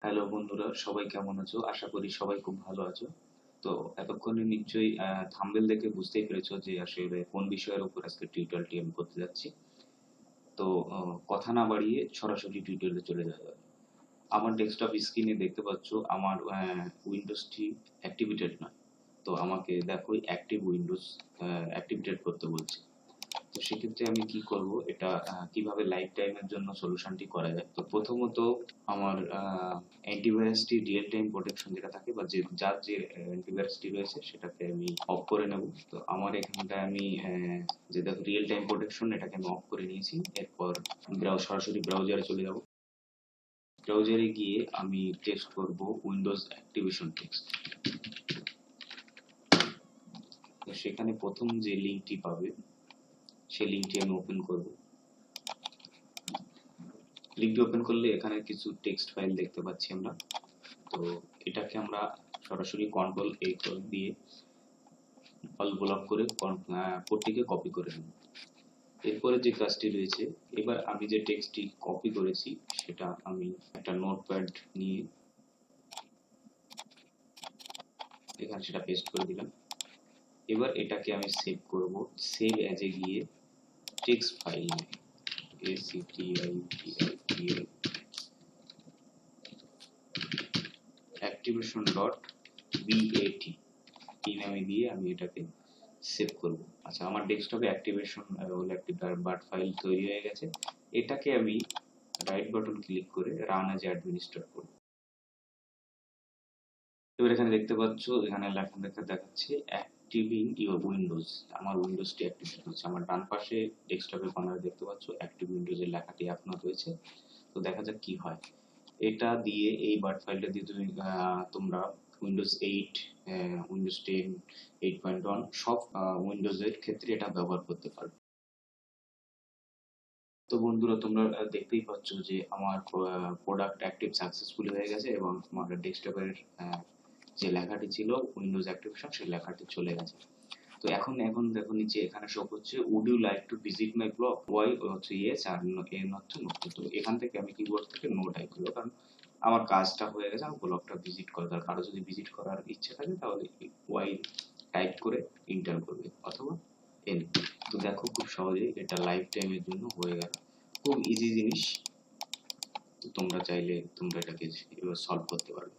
Hello বন্ধুরা, সবাই কেমন আছো? আশা করি সবাই খুব ভালো আছো। তো এতক্ষণে নিশ্চয়ই থাম্বনেল দেখে বুঝতেই পেরেছো যে আসলে কোন বিষয়ের উপর আজকে টিউটোরিয়ালটি আমি করতে যাচ্ছি। তো কথা না বাড়িয়ে সরাসরি টিউটোরিয়ালে চলে যাওয়া যাক। আমার ডেস্কটপ স্ক্রিনে দেখতে পাচ্ছ আমার উইন্ডোজটি অ্যাক্টিভেটেড নয়। তো আমাকে দেখো অ্যাক্টিভ উইন্ডোজ অ্যাক্টিভেটেড করতে বলছে। তো সেক্ষেত্রে আমি কি করব, এটা কিভাবে লাইফ টাইমের জন্য সলিউশনটি করা যায়। তো প্রথমত আমার অ্যান্টিভাইরাসটি রিয়েল টাইম প্রোটেকশন যেটা থাকে বা যার যে অ্যান্টিভাইরাসটি রয়েছে সেটাকে আমি অফ করে নেব। তো আমার এখানটায় আমি যে দেখো রিয়েল টাইম প্রোটেকশন এটাকে আমি অফ করে নিয়েছি। এরপর সরাসরি ব্রাউজারে চলে যাব। ব্রাউজারে গিয়ে আমি টেস্ট করব উইন্ডোজ অ্যাক্টিভেশন টেক্সট। তো সেখানে প্রথম যে লিঙ্কটি পাবে সেই লিঙ্কটি আমি ওপেন করব। লিঙ্কটি ওপেন করলে এখানে কিছু টেক্সট ফাইল দেখতে পাচ্ছি আমরা। তো এটাকে আমরা সরাসরি কন্ট্রোল এ দিয়ে অল ব্লক করে কোডটিকে কপি করে নেব। এরপরে যে কাজটি রয়েছে, এবার আমি যে টেক্সটটি কপি করেছি সেটা আমি একটা নোটপ্যাড নিয়ে এখানে সেটা পেস্ট করে দিলাম। এবার এটাকে আমি সেভ করব। সেভ অ্যাজে গিয়ে text file activity activation dot bat এই নামে দিয়ে আমি এটাকে সেভ করব। আচ্ছা, আমার ডেস্কটপে অ্যাক্টিভেশন হলো একটি বাট ফাইল তৈরি হয়ে গেছে। এটাকে আমি রাইট বাটন ক্লিক করে রান অ্যাজ অ্যাডমিনিস্ট্রেটর করব। এবার এখানে দেখতে পাচ্ছ, এখানে লেখা দেখাচ্ছে অ্যাক্টিভিং ইউর উইন্ডোজ। আমার উইন্ডোজটি অ্যাক্টিভেশন হচ্ছে। আমার ডান পাশে ডেস্কটপের কর্নারে দেখতে পাচ্ছ অ্যাক্টিভ উইন্ডোজের লেখাটি এখনো রয়েছে। তো দেখা যাক কি হয়। এটা দিয়ে এই বাট ফাইলটা দিয়ে তুমি তোমরা উইন্ডোজ 8, উইন্ডোজ 10, 8.1 সব উইন্ডোজের ক্ষেত্রে এটা ব্যবহার করতে পারবে। তো বন্ধুরা, তোমরা দেখতেই পাচ্ছ যে আমার প্রোডাক্ট অ্যাক্টিভ সাকসেসফুলি হয়ে গেছে এবং আমার ডেস্কটপের যে লেখাটি ছিল উইন্ডোজ অ্যাক্টিভেশন সেই লেখাটি চলে গেছে। তো এখন এখন দেখো নিচে এখানে শো করছে would you like to visit my blog, Y হচ্ছে ইয়েস আর এন হচ্ছে নো। তো এখান থেকে আমি কিবোর্ড থেকে নো টাইপ করবো, কারণ আমার কাজটা হয়ে গেছে, আমার ব্লগটা ভিজিট করা দরকার। কারো যদি ভিজিট করার ইচ্ছে থাকে তাহলে ওয়াই টাইপ করে ইন্টার করবে অথবা এন। তো দেখো খুব সহজেই এটা লাইফ টাইমের জন্য হয়ে গেল। খুব ইজি জিনিস। তো তোমরা চাইলে তোমরা এটাকে সলভ করতে পারবে।